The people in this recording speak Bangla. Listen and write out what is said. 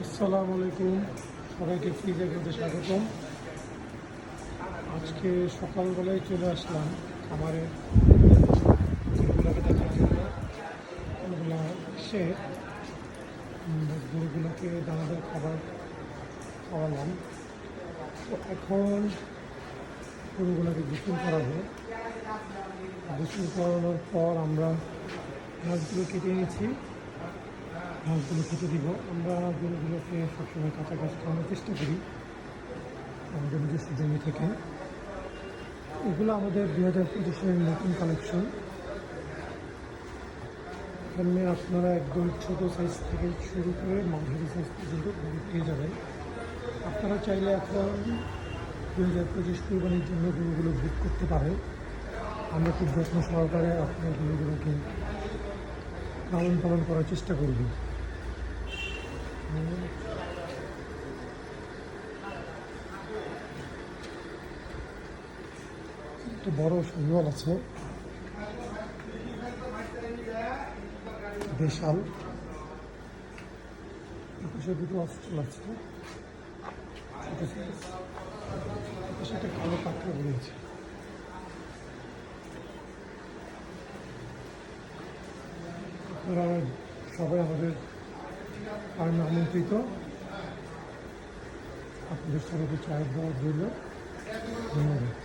আসসালামু আলাইকুম, সবাইকে ফ্রিজে খেতে স্বাগতম। আজকে সকালবেলায় চলে আসলাম খামারে গরুগুলোকে দেখার জন্য। ওগুলা এসে গরুগুলোকে দানাদার খাবার খাওয়ালাম। তো এখন গরুগুলোকে গোসল করাবো। গোসল করানোর পর আমরা ঘাসগুলো কেটে নিয়েছি, ঘাসগুলো খেতে দিব। আমরা গরুগুলোকে সবসময় কাঁচা ঘাস খাওয়ানোর চেষ্টা করি আমাদের নিজস্ব জমি থেকে। এগুলো আমাদের 2025-এর নতুন কালেকশন। এখানে আপনারা একদম ছোট সাইজ থেকে শুরু করে মাঝারি সাইজ পর্যন্ত গরু পেয়ে যাবেন। আপনারা চাইলে এখন 2025 কুরবানির জন্য গরুগুলো বুক করতে পারেন। আমরা খুব যত্ন সহকারে আপনার গরুগুলোকে লালন পালন করার চেষ্টা করব। একটা বড় শৈবাল আছে, দেশাল। একুশে দুটো অস্ট্রেল আছে, সেটা কালো পাকড়া রয়েছে। আপনারা সবাই আমাদের ফার্মে আমন্ত্রিত। আপনাদের সবাইকে চায়ের দেওয়া রইল। ধন্যবাদ।